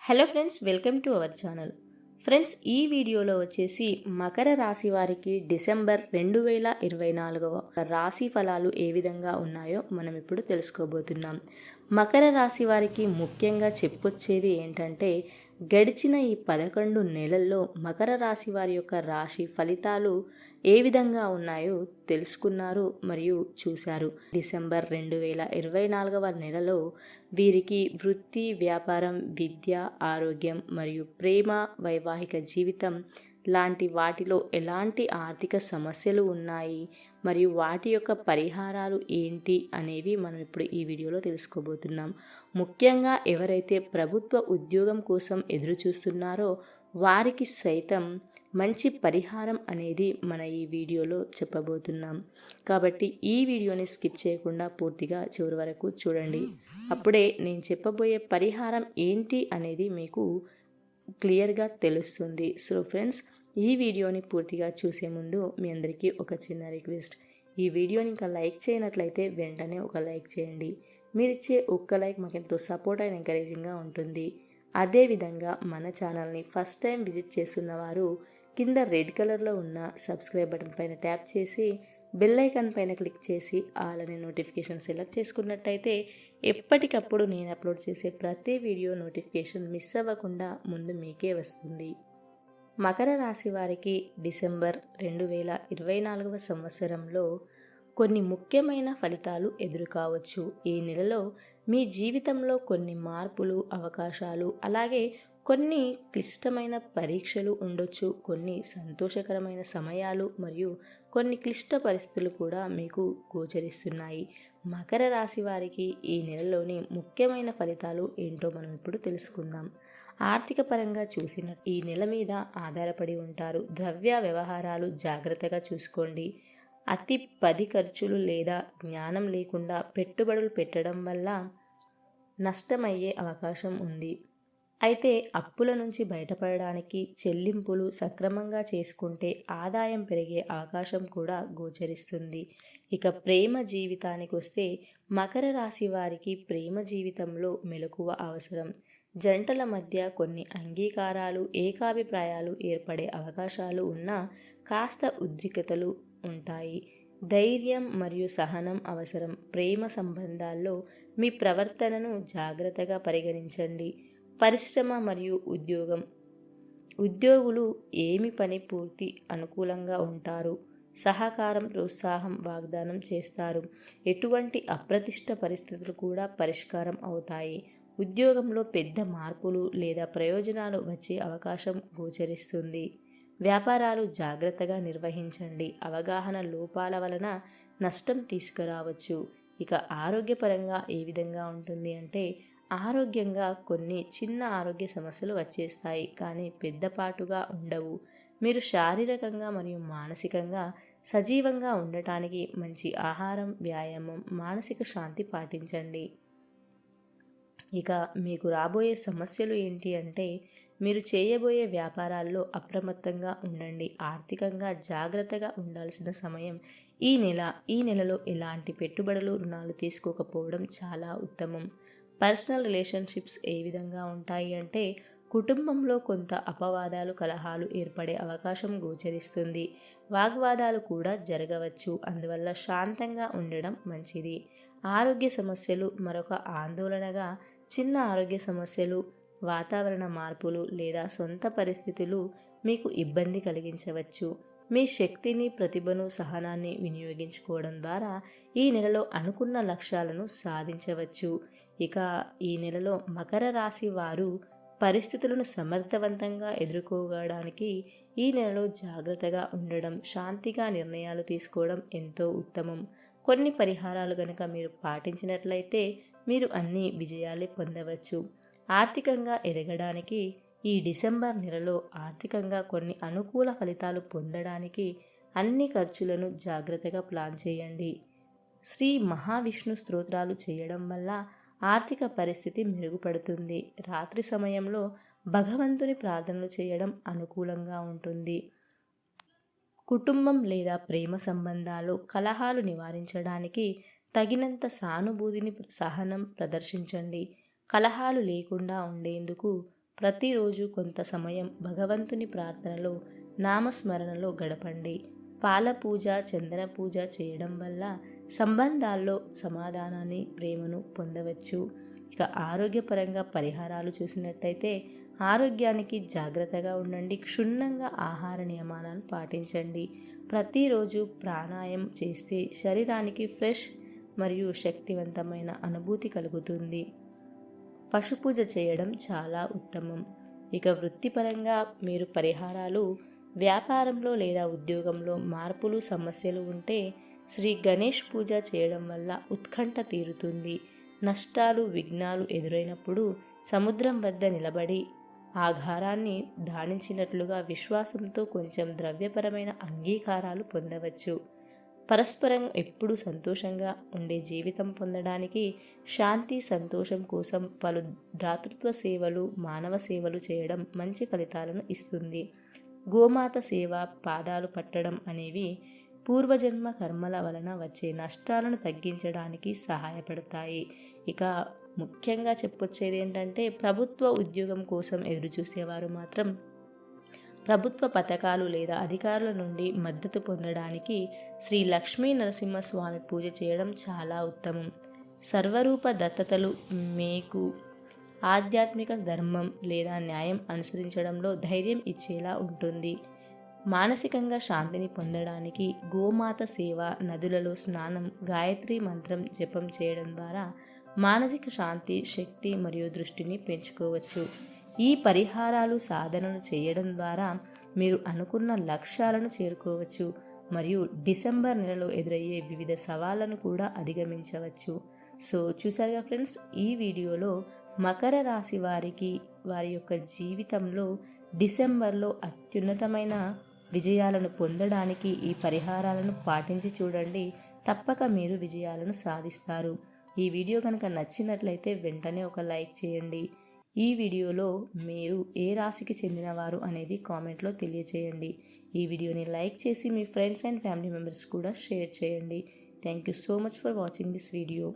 Hello friends, welcome to our channel. Friends, ఈ వీడియోలో వచ్చేసి మకర రాశి వారికి డిసెంబర్ 2024 రాశి ఫలాలు ఏ విధంగా ఉన్నాయో మనం ఇప్పుడు తెలుసుకోబోతున్నాం. మకర రాశి వారికి ముఖ్యంగా చెప్పొచ్చేది ఏంటంటే, గడిచిన ఈ 11 నెలల్లో మకర రాశి వారి యొక్క రాశి ఫలితాలు ఏ విధంగా ఉన్నాయో తెలుసుకున్నారు మరియు చూశారు. డిసెంబర్ 2024 నెలలో వీరికి వృత్తి, వ్యాపారం, విద్య, ఆరోగ్యం మరియు ప్రేమ, వైవాహిక జీవితం లాంటి వాటిలో ఎలాంటి ఆర్థిక సమస్యలు ఉన్నాయి మరియు వాటి యొక్క పరిహారాలు ఏంటి అనేవి మనం ఇప్పుడు ఈ వీడియోలో తెలుసుకోబోతున్నాం. ముఖ్యంగా ఎవరైతే ప్రభుత్వ ఉద్యోగం కోసం ఎదురు చూస్తున్నారో వారికి సైతం మంచి పరిహారం అనేది మన ఈ వీడియోలో చెప్పబోతున్నాం. కాబట్టి ఈ వీడియోని స్కిప్ చేయకుండా పూర్తిగా చివరి వరకు చూడండి. అప్పుడే నేను చెప్పబోయే పరిహారం ఏంటి అనేది మీకు క్లియర్గా తెలుస్తుంది. సో ఫ్రెండ్స్, ఈ వీడియోని పూర్తిగా చూసే ముందు మీ అందరికీ ఒక చిన్న రిక్వెస్ట్. ఈ వీడియోని ఇంకా లైక్ చేయనట్లయితే వెంటనే ఒక లైక్ చేయండి. మీరిచ్చే ఒక్క లైక్ మాకెంతో సపోర్ట్ అండ్ ఎంకరేజింగ్గా ఉంటుంది. అదేవిధంగా మన ఛానల్ని ఫస్ట్ టైం విజిట్ చేస్తున్న వారు కింద రెడ్ కలర్లో ఉన్న సబ్స్క్రైబ్ బటన్ పైన ట్యాప్ చేసి బెల్ ఐకాన్ పైన క్లిక్ చేసి ఆల్ అనే నోటిఫికేషన్ సెలెక్ట్ చేసుకున్నట్టయితే ఎప్పటికప్పుడు నేను అప్లోడ్ చేసే ప్రతి వీడియో నోటిఫికేషన్ మిస్ అవ్వకుండా ముందు మీకే వస్తుంది. మకర రాశి వారికి డిసెంబర్ 2024 సంవత్సరంలో కొన్ని ముఖ్యమైన ఫలితాలు ఎదురు కావచ్చు. ఈ నెలలో మీ జీవితంలో కొన్ని మార్పులు, అవకాశాలు, అలాగే కొన్ని క్లిష్టమైన పరీక్షలు ఉండొచ్చు. కొన్ని సంతోషకరమైన సమయాలు మరియు కొన్ని క్లిష్ట పరిస్థితులు కూడా మీకు గోచరిస్తున్నాయి. మకర రాశి వారికి ఈ నెలలోని ముఖ్యమైన ఫలితాలు ఏంటో మనం ఇప్పుడు తెలుసుకుందాం. ఆర్థిక పరంగా చూసిన ఈ నెల మీద ఆధారపడి ఉంటారు. ద్రవ్య వ్యవహారాలు జాగ్రత్తగా చూసుకోండి. పది ఖర్చులు లేదా జ్ఞానం లేకుండా పెట్టుబడులు పెట్టడం వల్ల నష్టమయ్యే అవకాశం ఉంది. అయితే అప్పుల నుంచి బయటపడడానికి చెల్లింపులు సక్రమంగా చేసుకుంటే ఆదాయం పెరిగే అవకాశం కూడా గోచరిస్తుంది. ఇక ప్రేమ జీవితానికి వస్తే మకర రాశి వారికి ప్రేమ జీవితంలో మెలకువ అవసరం. జంటల మధ్య కొన్ని అంగీకారాలు, ఏకాభిప్రాయాలు ఏర్పడే అవకాశాలు ఉన్నా కాస్త ఉద్రిక్తతలు ఉంటాయి. ధైర్యం మరియు సహనం అవసరం. ప్రేమ సంబంధాల్లో మీ ప్రవర్తనను జాగ్రత్తగా పరిగణించండి. పరిశ్రమ మరియు ఉద్యోగులు ఏమి పని పూర్తి అనుకూలంగా ఉంటారు. సహకారం, ప్రోత్సాహం వాగ్దానం చేస్తారు. ఎటువంటి అప్రతిష్ట పరిస్థితులు కూడా పరిష్కారం అవుతాయి. ఉద్యోగంలో పెద్ద మార్పులు లేదా ప్రయోజనాలు వచ్చే అవకాశం గోచరిస్తుంది. వ్యాపారాలు జాగ్రత్తగా నిర్వహించండి. అవగాహన లోపాల వలన నష్టం తీసుకురావచ్చు. ఇక ఆరోగ్యపరంగా ఏ విధంగా ఉంటుంది అంటే, ఆరోగ్యంగా కొన్ని చిన్న ఆరోగ్య సమస్యలు వచ్చేస్తాయి, కానీ పెద్దపాటుగా ఉండవు. మీరు శారీరకంగా మరియు మానసికంగా సజీవంగా ఉండటానికి మంచి ఆహారం, వ్యాయామం, మానసిక శాంతి పాటించండి. ఇక మీకు రాబోయే సమస్యలు ఏంటి అంటే, మీరు చేయబోయే వ్యాపారాల్లో అప్రమత్తంగా ఉండండి. ఆర్థికంగా జాగ్రత్తగా ఉండాల్సిన సమయం ఈ నెలలో ఎలాంటి పెట్టుబడులు, రుణాలు తీసుకోకపోవడం చాలా ఉత్తమం. పర్సనల్ రిలేషన్షిప్స్ ఏ విధంగా ఉంటాయి అంటే, కుటుంబంలో కొంత అపవాదాలు, కలహాలు ఏర్పడే అవకాశం గోచరిస్తుంది. వాగ్వాదాలు కూడా జరగవచ్చు. అందువల్ల శాంతంగా ఉండడం మంచిది. ఆరోగ్య సమస్యలు మరొక ఆందోళనగా చిన్న ఆరోగ్య సమస్యలు, వాతావరణ మార్పులు లేదా సొంత పరిస్థితులు మీకు ఇబ్బంది కలిగించవచ్చు. మీ శక్తిని, ప్రతిభను, సహనాన్ని వినియోగించుకోవడం ద్వారా ఈ నెలలో అనుకున్న లక్ష్యాలను సాధించవచ్చు. ఇక ఈ నెలలో మకర రాశి వారు పరిస్థితులను సమర్థవంతంగా ఎదుర్కోవడానికి ఈ నెలలో జాగ్రత్తగా ఉండడం, శాంతిగా నిర్ణయాలు తీసుకోవడం ఎంతో ఉత్తమం. కొన్ని పరిహారాలు గనక మీరు పాటించినట్లయితే మీరు అన్ని విజయాలే పొందవచ్చు. ఆర్థికంగా ఎదగడానికి ఈ డిసెంబర్ నెలలో ఆర్థికంగా కొన్ని అనుకూల ఫలితాలు పొందడానికి అన్ని ఖర్చులను జాగ్రత్తగా ప్లాన్ చేయండి. శ్రీ మహావిష్ణు స్తోత్రాలు చేయడం వల్ల ఆర్థిక పరిస్థితి మెరుగుపడుతుంది. రాత్రి సమయంలో భగవంతుని ప్రార్థనలు చేయడం అనుకూలంగా ఉంటుంది. కుటుంబం లేదా ప్రేమ సంబంధాలు కలహాలు నివారించడానికి తగినంత సానుభూతిని, సహనం ప్రదర్శించండి. కలహాలు లేకుండా ఉండేందుకు ప్రతిరోజు కొంత సమయం భగవంతుని ప్రార్థనలో నామస్మరణలో గడపండి. పాల పూజ, చందన పూజ చేయడం వల్ల సంబంధాల్లో సమాధానాన్ని, ప్రేమను పొందవచ్చు. ఇక ఆరోగ్యపరంగా పరిహారాలు చూసినట్టయితే ఆరోగ్యానికి జాగ్రత్తగా ఉండండి. క్షుణ్ణంగా ఆహార నియమాలను పాటించండి. ప్రతిరోజు ప్రాణాయామం చేస్తే శరీరానికి ఫ్రెష్ మరియు శక్తివంతమైన అనుభూతి కలుగుతుంది. పశుపూజ చేయడం చాలా ఉత్తమం. ఇక వృత్తిపరంగా మీరు పరిహారాలు, వ్యాపారంలో లేదా ఉద్యోగంలో మార్పులు, సమస్యలు ఉంటే శ్రీ గణేష్ పూజ చేయడం వల్ల ఉత్కంఠ తీరుతుంది. నష్టాలు, విఘ్నాలు ఎదురైనప్పుడు సముద్రం వద్ద నిలబడి ఆ ఘారాన్ని ధానించినట్లుగా విశ్వాసంతో కొంచెం ద్రవ్యపరమైన అంగీకారాలు పొందవచ్చు. పరస్పరం ఎప్పుడూ సంతోషంగా ఉండే జీవితం పొందడానికి శాంతి, సంతోషం కోసం పలు దాతృత్వ సేవలు, మానవ సేవలు చేయడం మంచి ఫలితాలను ఇస్తుంది. గోమాత సేవ, పాదాలు పట్టడం అనేవి పూర్వజన్మ కర్మల వలన వచ్చే నష్టాలను తగ్గించడానికి సహాయపడతాయి. ఇక ముఖ్యంగా చెప్పొచ్చేది ఏంటంటే ప్రభుత్వ ఉద్యోగం కోసం ఎదురుచూసేవారు మాత్రం ప్రభుత్వ పథకాలు లేదా అధికారుల నుండి మద్దతు పొందడానికి శ్రీ లక్ష్మీ నరసింహస్వామి పూజ చేయడం చాలా ఉత్తమం. సర్వరూప దత్తతలు మీకు ఆధ్యాత్మిక ధర్మం లేదా న్యాయం అనుసరించడంలో ధైర్యం ఇచ్చేలా ఉంటుంది. మానసికంగా శాంతిని పొందడానికి గోమాత సేవ, నదులలో స్నానం, గాయత్రి మంత్రం జపం చేయడం ద్వారా మానసిక శాంతి, శక్తి మరియు దృష్టిని పెంచుకోవచ్చు. ఈ పరిహారాలు, సాధనలు చేయడం ద్వారా మీరు అనుకున్న లక్ష్యాలను చేరుకోవచ్చు మరియు డిసెంబర్ నెలలో ఎదురయ్యే వివిధ సవాళ్లను కూడా అధిగమించవచ్చు. సో చూసారుగా ఫ్రెండ్స్, ఈ వీడియోలో మకర రాశి వారికి వారి యొక్క జీవితంలో డిసెంబర్లో అత్యున్నతమైన విజయాలను పొందడానికి ఈ పరిహారాలను పాటించి చూడండి. తప్పక మీరు విజయాలను సాధిస్తారు. ఈ వీడియో కనుక నచ్చినట్లయితే వెంటనే ఒక లైక్ చేయండి. ఈ వీడియోలో మీరు ఏ రాశికి చెందినవారు అనేది కామెంట్లో తెలియచేయండి. ఈ వీడియోని లైక్ చేసి మీ ఫ్రెండ్స్ అండ్ ఫ్యామిలీ మెంబర్స్ కూడా షేర్ చేయండి. Thank you so much for watching this video.